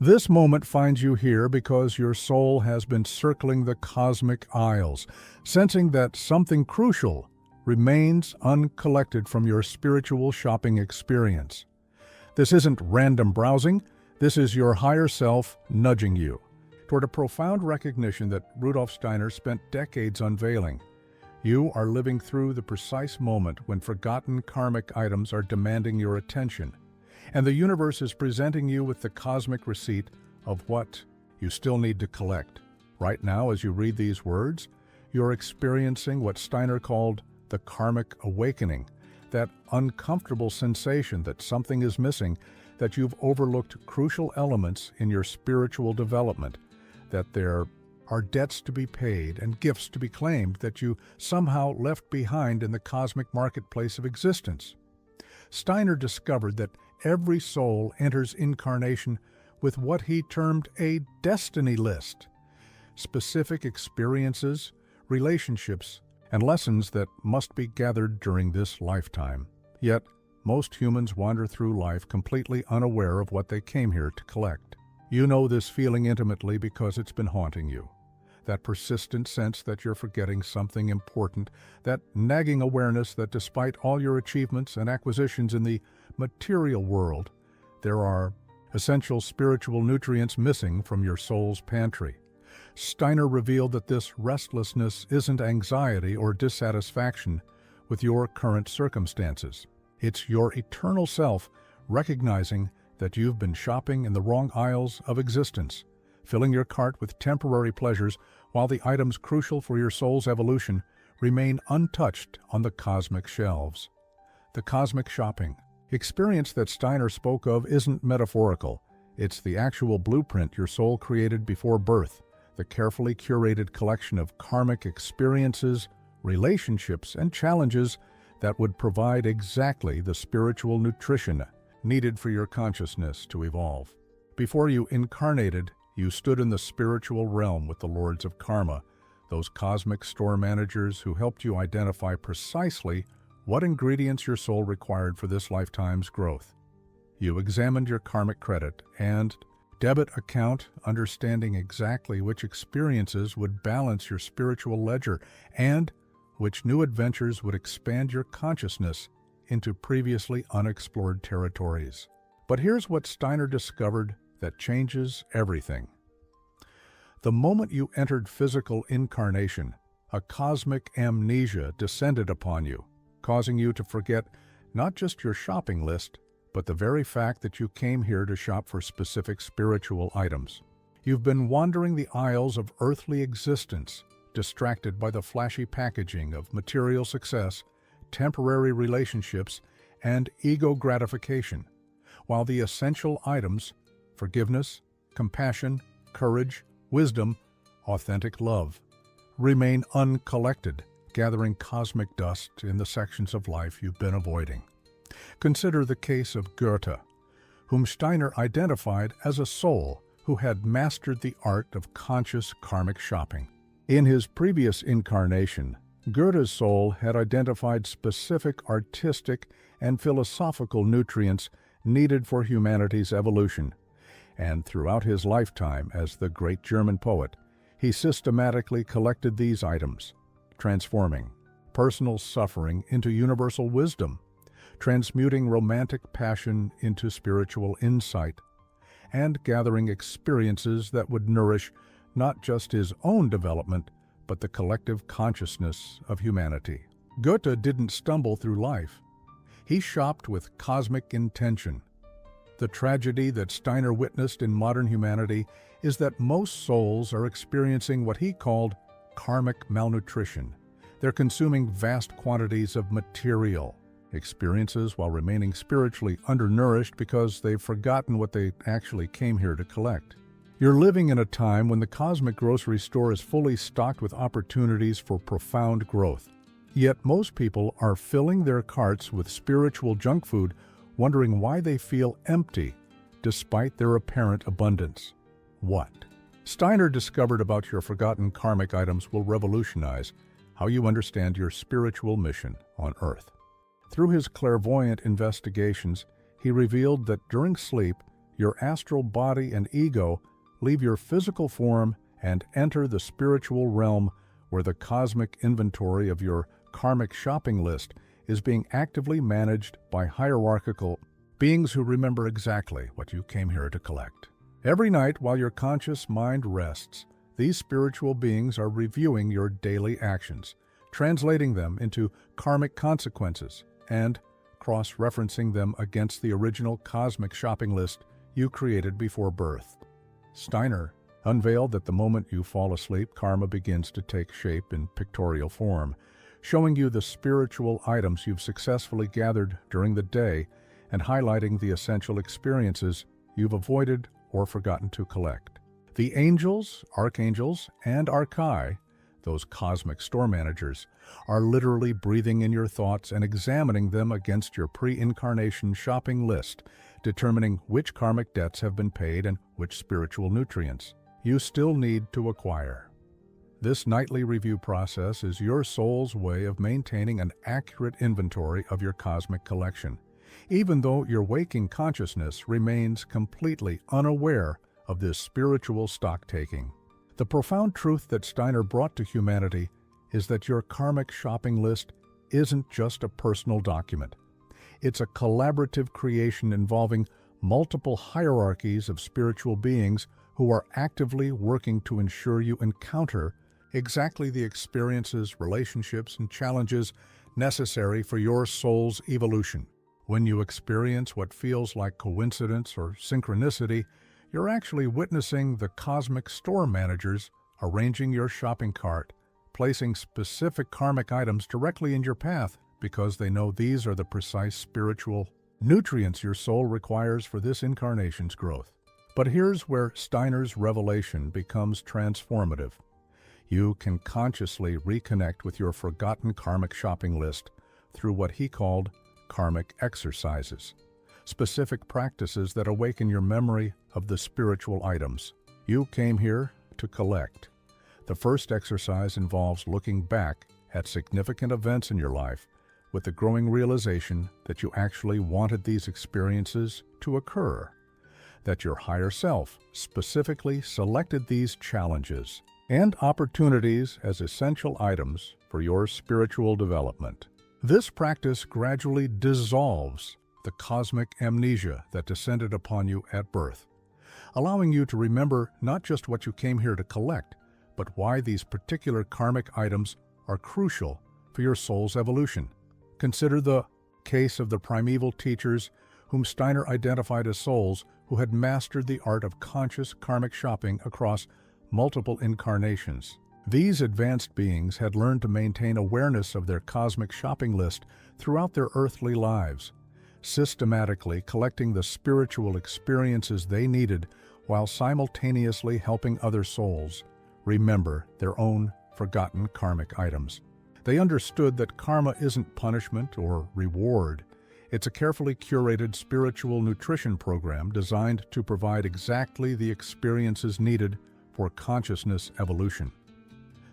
This moment finds you here because your soul has been circling the cosmic aisles, sensing that something crucial remains uncollected from your spiritual shopping experience. This isn't random browsing, this is your higher self nudging you toward a profound recognition that Rudolf Steiner spent decades unveiling. You are living through the precise moment when forgotten karmic items are demanding your attention, and the universe is presenting you with the cosmic receipt of what you still need to collect. Right now, as you read these words, you're experiencing what Steiner called the karmic awakening, that uncomfortable sensation that something is missing, that you've overlooked crucial elements in your spiritual development, that there are debts to be paid and gifts to be claimed that you somehow left behind in the cosmic marketplace of existence. Steiner discovered that every soul enters incarnation with what he termed a destiny list, specific experiences, relationships, and lessons that must be gathered during this lifetime. Yet, most humans wander through life completely unaware of what they came here to collect. You know this feeling intimately because it's been haunting you. That persistent sense that you're forgetting something important, that nagging awareness that despite all your achievements and acquisitions in the material world, there are essential spiritual nutrients missing from your soul's pantry. Steiner revealed that this restlessness isn't anxiety or dissatisfaction with your current circumstances. It's your eternal self recognizing that you've been shopping in the wrong aisles of existence, filling your cart with temporary pleasures while the items crucial for your soul's evolution remain untouched on the cosmic shelves. The cosmic shopping experience that Steiner spoke of isn't metaphorical. It's the actual blueprint your soul created before birth, the carefully curated collection of karmic experiences, relationships, and challenges that would provide exactly the spiritual nutrition needed for your consciousness to evolve. Before you incarnated, you stood in the spiritual realm with the lords of karma, those cosmic store managers who helped you identify precisely what ingredients your soul required for this lifetime's growth. You examined your karmic credit and debit account, understanding exactly which experiences would balance your spiritual ledger and which new adventures would expand your consciousness into previously unexplored territories. But here's what Steiner discovered that changes everything. The moment you entered physical incarnation, a cosmic amnesia descended upon you, causing you to forget not just your shopping list, but the very fact that you came here to shop for specific spiritual items. You've been wandering the aisles of earthly existence, distracted by the flashy packaging of material success, temporary relationships, and ego gratification, while the essential items, forgiveness, compassion, courage, wisdom, authentic love, remain uncollected, gathering cosmic dust in the sections of life you've been avoiding. Consider the case of Goethe, whom Steiner identified as a soul who had mastered the art of conscious karmic shopping. In his previous incarnation, Goethe's soul had identified specific artistic and philosophical nutrients needed for humanity's evolution, and throughout his lifetime as the great German poet, he systematically collected these items, transforming personal suffering into universal wisdom, transmuting romantic passion into spiritual insight, and gathering experiences that would nourish not just his own development, but the collective consciousness of humanity. Goethe didn't stumble through life. He shopped with cosmic intention. The tragedy that Steiner witnessed in modern humanity is that most souls are experiencing what he called karmic malnutrition. They're consuming vast quantities of material experiences while remaining spiritually undernourished because they've forgotten what they actually came here to collect. You're living in a time when the cosmic grocery store is fully stocked with opportunities for profound growth. Yet most people are filling their carts with spiritual junk food, wondering why they feel empty despite their apparent abundance. What Steiner discovered about your forgotten karmic items will revolutionize how you understand your spiritual mission on Earth. Through his clairvoyant investigations, he revealed that during sleep, your astral body and ego leave your physical form and enter the spiritual realm where the cosmic inventory of your karmic shopping list is being actively managed by hierarchical beings who remember exactly what you came here to collect. Every night while your conscious mind rests, these spiritual beings are reviewing your daily actions, translating them into karmic consequences, and cross-referencing them against the original cosmic shopping list you created before birth. Steiner unveiled that the moment you fall asleep, karma begins to take shape in pictorial form, showing you the spiritual items you've successfully gathered during the day and highlighting the essential experiences you've avoided or forgotten to collect. The angels, archangels, and archai, those cosmic store managers, are literally breathing in your thoughts and examining them against your pre-incarnation shopping list, determining which karmic debts have been paid and which spiritual nutrients you still need to acquire. This nightly review process is your soul's way of maintaining an accurate inventory of your cosmic collection, even though your waking consciousness remains completely unaware of this spiritual stock-taking. The profound truth that Steiner brought to humanity is that your karmic shopping list isn't just a personal document. It's a collaborative creation involving multiple hierarchies of spiritual beings who are actively working to ensure you encounter exactly the experiences, relationships, and challenges necessary for your soul's evolution. When you experience what feels like coincidence or synchronicity, you're actually witnessing the cosmic store managers arranging your shopping cart, placing specific karmic items directly in your path because they know these are the precise spiritual nutrients your soul requires for this incarnation's growth. But here's where Steiner's revelation becomes transformative. You can consciously reconnect with your forgotten karmic shopping list through what he called karmic exercises, specific practices that awaken your memory of the spiritual items you came here to collect. The first exercise involves looking back at significant events in your life with the growing realization that you actually wanted these experiences to occur, that your higher self specifically selected these challenges and opportunities as essential items for your spiritual development. This practice gradually dissolves the cosmic amnesia that descended upon you at birth, allowing you to remember not just what you came here to collect, but why these particular karmic items are crucial for your soul's evolution. Consider the case of the primeval teachers whom Steiner identified as souls who had mastered the art of conscious karmic shopping across multiple incarnations. These advanced beings had learned to maintain awareness of their cosmic shopping list throughout their earthly lives, systematically collecting the spiritual experiences they needed while simultaneously helping other souls remember their own forgotten karmic items. They understood that karma isn't punishment or reward. It's a carefully curated spiritual nutrition program designed to provide exactly the experiences needed for consciousness evolution.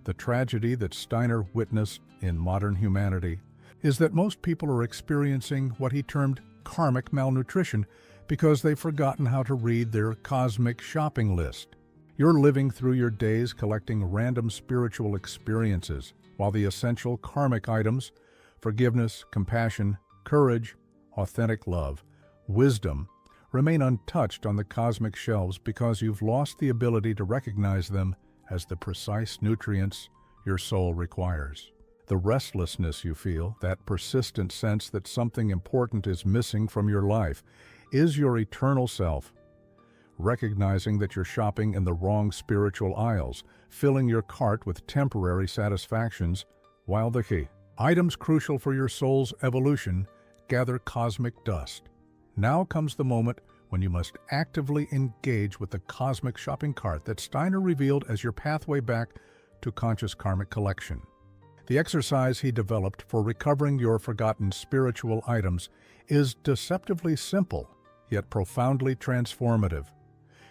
The tragedy that Steiner witnessed in modern humanity is that most people are experiencing what he termed karmic malnutrition because they've forgotten how to read their cosmic shopping list. You're living through your days collecting random spiritual experiences, while the essential karmic items, forgiveness, compassion, courage, authentic love, wisdom, remain untouched on the cosmic shelves because you've lost the ability to recognize them as the precise nutrients your soul requires. The restlessness you feel, that persistent sense that something important is missing from your life, is your eternal self, recognizing that you're shopping in the wrong spiritual aisles, filling your cart with temporary satisfactions, while the key items crucial for your soul's evolution gather cosmic dust. Now comes the moment when you must actively engage with the cosmic shopping cart that Steiner revealed as your pathway back to conscious karmic collection. The exercise he developed for recovering your forgotten spiritual items is deceptively simple, yet profoundly transformative.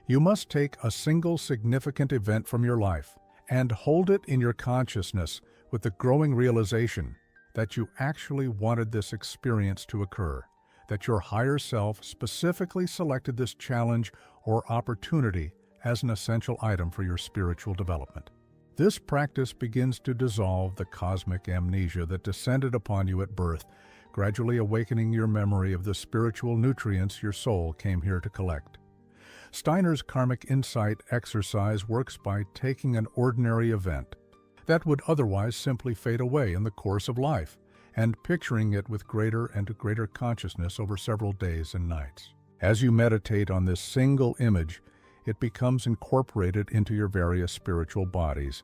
You must take a single significant event from your life and hold it in your consciousness with the growing realization that you actually wanted this experience to occur, that your higher self specifically selected this challenge or opportunity as an essential item for your spiritual development. This practice begins to dissolve the cosmic amnesia that descended upon you at birth, gradually awakening your memory of the spiritual nutrients your soul came here to collect. Steiner's karmic insight exercise works by taking an ordinary event that would otherwise simply fade away in the course of life and picturing it with greater and greater consciousness over several days and nights. As you meditate on this single image, it becomes incorporated into your various spiritual bodies,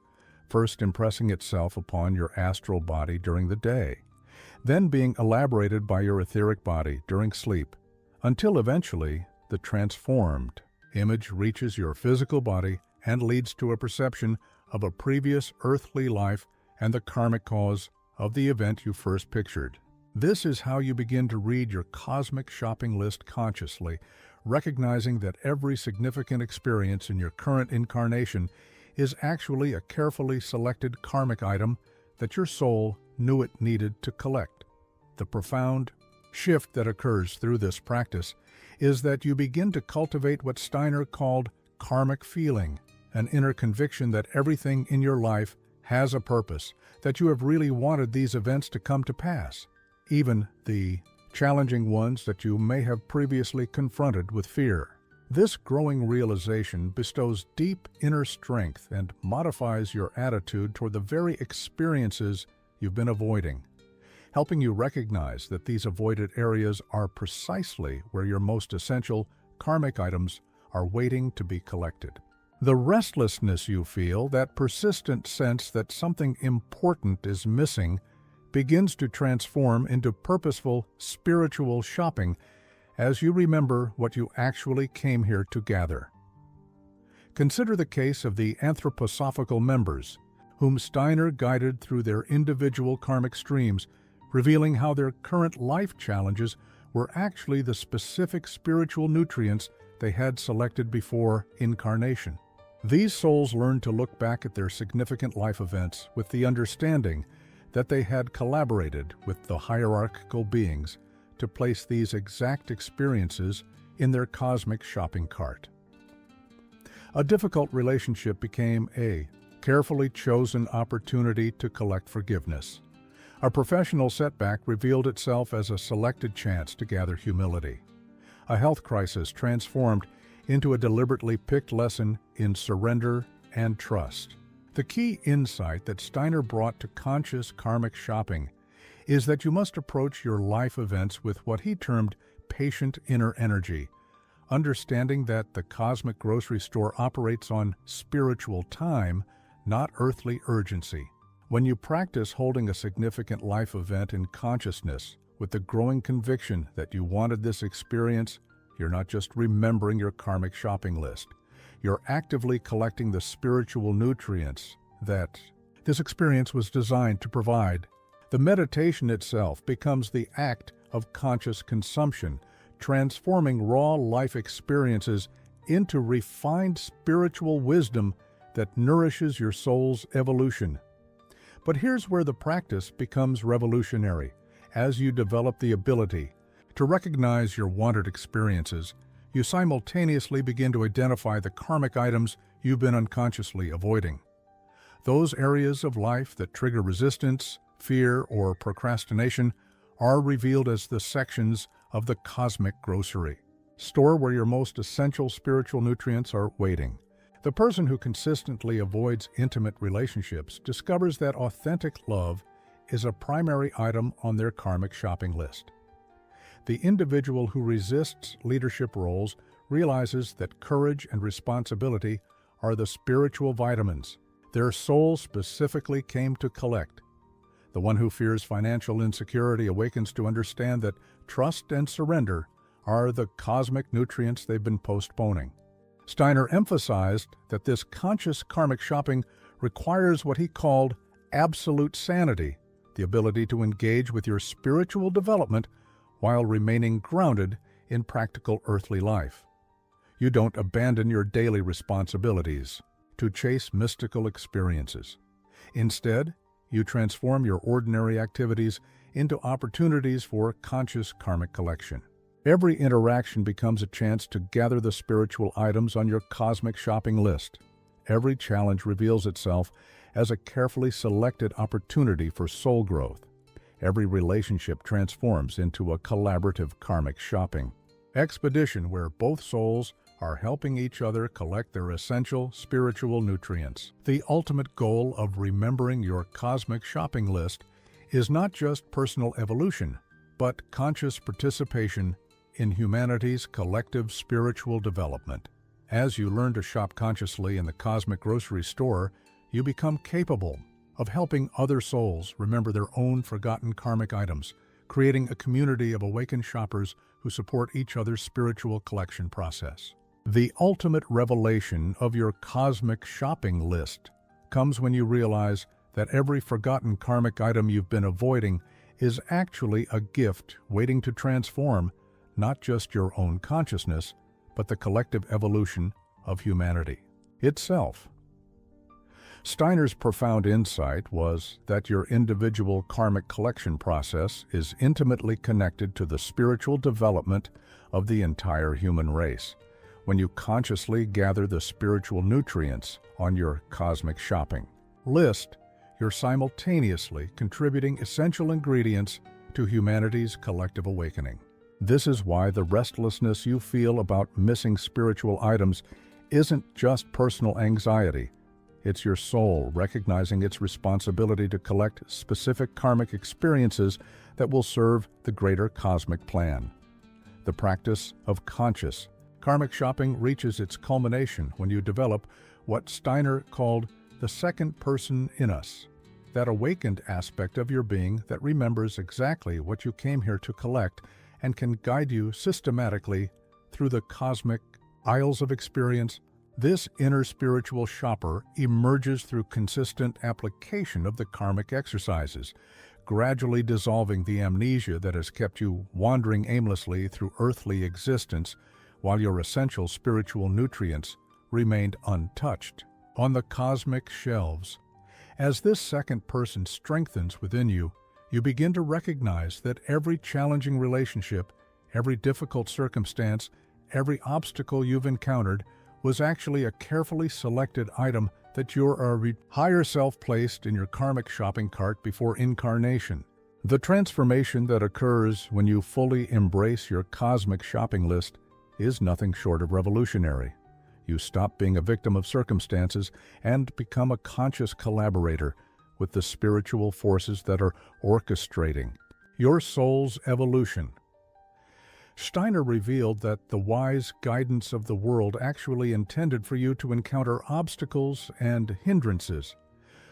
first impressing itself upon your astral body during the day, then being elaborated by your etheric body during sleep, until eventually the transformed image reaches your physical body and leads to a perception of a previous earthly life and the karmic cause of the event you first pictured. This is how you begin to read your cosmic shopping list consciously, recognizing that every significant experience in your current incarnation is actually a carefully selected karmic item that your soul knew it needed to collect. The profound shift that occurs through this practice is that you begin to cultivate what Steiner called karmic feeling, an inner conviction that everything in your life has a purpose, that you have really wanted these events to come to pass, even the challenging ones that you may have previously confronted with fear. This growing realization bestows deep inner strength and modifies your attitude toward the very experiences you've been avoiding, helping you recognize that these avoided areas are precisely where your most essential karmic items are waiting to be collected. The restlessness you feel, that persistent sense that something important is missing, begins to transform into purposeful spiritual shopping as you remember what you actually came here to gather. Consider the case of the Anthroposophical members, whom Steiner guided through their individual karmic streams, revealing how their current life challenges were actually the specific spiritual nutrients they had selected before incarnation. These souls learned to look back at their significant life events with the understanding that they had collaborated with the hierarchical beings to place these exact experiences in their cosmic shopping cart. A difficult relationship became a carefully chosen opportunity to collect forgiveness. A professional setback revealed itself as a selected chance to gather humility. A health crisis transformed into a deliberately picked lesson in surrender and trust. The key insight that Steiner brought to conscious karmic shopping is that you must approach your life events with what he termed patient inner energy, understanding that the cosmic grocery store operates on spiritual time, not earthly urgency. When you practice holding a significant life event in consciousness with the growing conviction that you wanted this experience, you're not just remembering your karmic shopping list. You're actively collecting the spiritual nutrients that this experience was designed to provide. The meditation itself becomes the act of conscious consumption, transforming raw life experiences into refined spiritual wisdom that nourishes your soul's evolution. But here's where the practice becomes revolutionary. As you develop the ability to recognize your wanted experiences, you simultaneously begin to identify the karmic items you've been unconsciously avoiding. Those areas of life that trigger resistance, fear, or procrastination are revealed as the sections of the cosmic grocery store where your most essential spiritual nutrients are waiting. The person who consistently avoids intimate relationships discovers that authentic love is a primary item on their karmic shopping list. The individual who resists leadership roles realizes that courage and responsibility are the spiritual vitamins their soul specifically came to collect. The one who fears financial insecurity awakens to understand that trust and surrender are the cosmic nutrients they've been postponing. Steiner emphasized that this conscious karmic shopping requires what he called absolute sanity, the ability to engage with your spiritual development while remaining grounded in practical earthly life. You don't abandon your daily responsibilities to chase mystical experiences. Instead, you transform your ordinary activities into opportunities for conscious karmic collection. Every interaction becomes a chance to gather the spiritual items on your cosmic shopping list. Every challenge reveals itself as a carefully selected opportunity for soul growth. Every relationship transforms into a collaborative karmic shopping expedition where both souls are helping each other collect their essential spiritual nutrients. The ultimate goal of remembering your cosmic shopping list is not just personal evolution, but conscious participation in humanity's collective spiritual development. As you learn to shop consciously in the cosmic grocery store, you become capable of helping other souls remember their own forgotten karmic items, creating a community of awakened shoppers who support each other's spiritual collection process. The ultimate revelation of your cosmic shopping list comes when you realize that every forgotten karmic item you've been avoiding is actually a gift waiting to transform not just your own consciousness, but the collective evolution of humanity itself. Steiner's profound insight was that your individual karmic collection process is intimately connected to the spiritual development of the entire human race. When you consciously gather the spiritual nutrients on your cosmic shopping list, you're simultaneously contributing essential ingredients to humanity's collective awakening. This is why the restlessness you feel about missing spiritual items isn't just personal anxiety. It's your soul recognizing its responsibility to collect specific karmic experiences that will serve the greater cosmic plan. The practice of conscious karmic shopping reaches its culmination when you develop what Steiner called the second person in us, that awakened aspect of your being that remembers exactly what you came here to collect and can guide you systematically through the cosmic aisles of experience. This inner spiritual shopper emerges through consistent application of the karmic exercises, gradually dissolving the amnesia that has kept you wandering aimlessly through earthly existence while your essential spiritual nutrients remained untouched on the cosmic shelves. As this second person strengthens within you, you begin to recognize that every challenging relationship, every difficult circumstance, every obstacle you've encountered was actually a carefully selected item that your higher self placed in your karmic shopping cart before incarnation. The transformation that occurs when you fully embrace your cosmic shopping list is nothing short of revolutionary. You stop being a victim of circumstances and become a conscious collaborator with the spiritual forces that are orchestrating your soul's evolution. Steiner revealed that the wise guidance of the world actually intended for you to encounter obstacles and hindrances,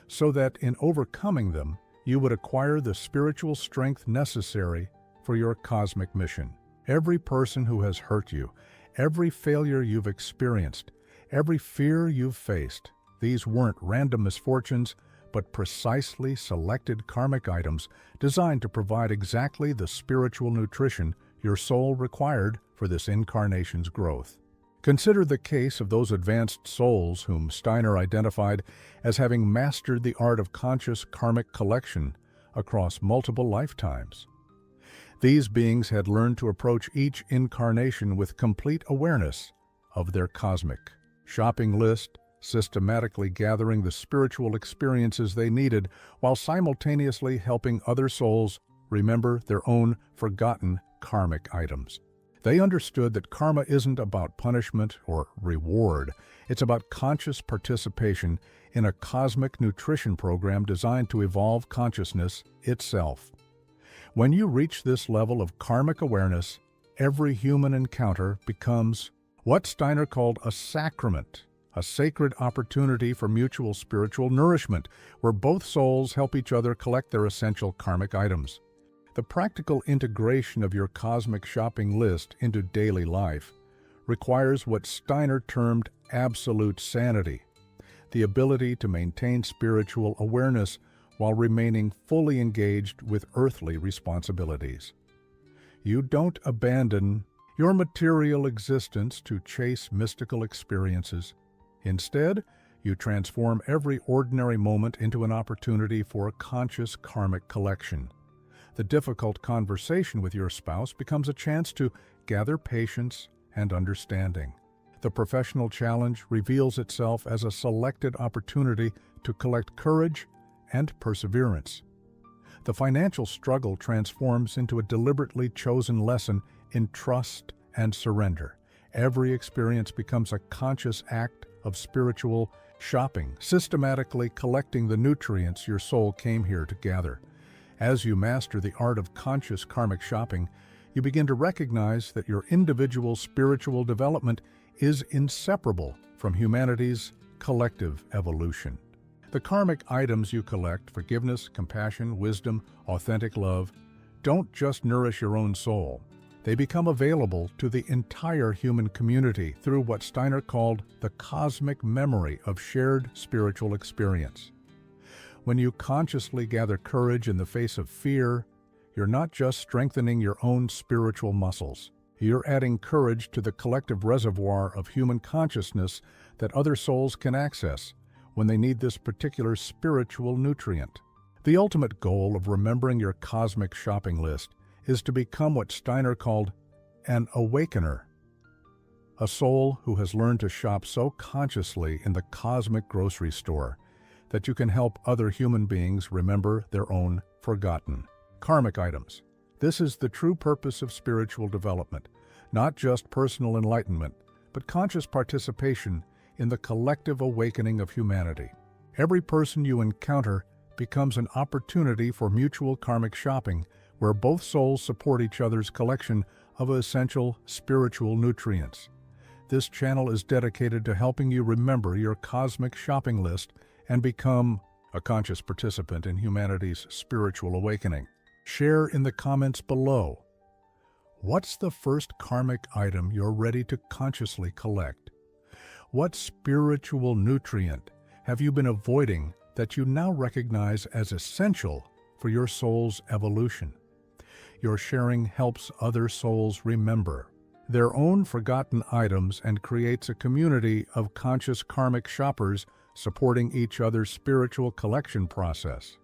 so that in overcoming them, you would acquire the spiritual strength necessary for your cosmic mission. Every person who has hurt you, every failure you've experienced, every fear you've faced, these weren't random misfortunes, but precisely selected karmic items designed to provide exactly the spiritual nutrition your soul required for this incarnation's growth. Consider the case of those advanced souls whom Steiner identified as having mastered the art of conscious karmic collection across multiple lifetimes. These beings had learned to approach each incarnation with complete awareness of their cosmic shopping list, systematically gathering the spiritual experiences they needed while simultaneously helping other souls remember their own forgotten karmic items. They understood that karma isn't about punishment or reward. It's about conscious participation in a cosmic nutrition program designed to evolve consciousness itself. When you reach this level of karmic awareness, every human encounter becomes what Steiner called a sacrament, a sacred opportunity for mutual spiritual nourishment, where both souls help each other collect their essential karmic items. The practical integration of your cosmic shopping list into daily life requires what Steiner termed absolute sanity, the ability to maintain spiritual awareness while remaining fully engaged with earthly responsibilities. You don't abandon your material existence to chase mystical experiences. Instead, you transform every ordinary moment into an opportunity for a conscious karmic collection. The difficult conversation with your spouse becomes a chance to gather patience and understanding. The professional challenge reveals itself as a selected opportunity to collect courage and perseverance. The financial struggle transforms into a deliberately chosen lesson in trust and surrender. Every experience becomes a conscious act of spiritual shopping, systematically collecting the nutrients your soul came here to gather. As you master the art of conscious karmic shopping, you begin to recognize that your individual spiritual development is inseparable from humanity's collective evolution. The karmic items you collect, forgiveness, compassion, wisdom, authentic love, don't just nourish your own soul. They become available to the entire human community through what Steiner called the cosmic memory of shared spiritual experience. When you consciously gather courage in the face of fear, you're not just strengthening your own spiritual muscles. You're adding courage to the collective reservoir of human consciousness that other souls can access when they need this particular spiritual nutrient. The ultimate goal of remembering your cosmic shopping list is to become what Steiner called an awakener, a soul who has learned to shop so consciously in the cosmic grocery store that you can help other human beings remember their own forgotten karmic items. This is the true purpose of spiritual development, not just personal enlightenment, but conscious participation in the collective awakening of humanity. Every person you encounter becomes an opportunity for mutual karmic shopping, where both souls support each other's collection of essential spiritual nutrients. This channel is dedicated to helping you remember your cosmic shopping list and become a conscious participant in humanity's spiritual awakening. Share in the comments below. What's the first karmic item you're ready to consciously collect? What spiritual nutrient have you been avoiding that you now recognize as essential for your soul's evolution? Your sharing helps other souls remember their own forgotten items and creates a community of conscious karmic shoppers supporting each other's spiritual collection process.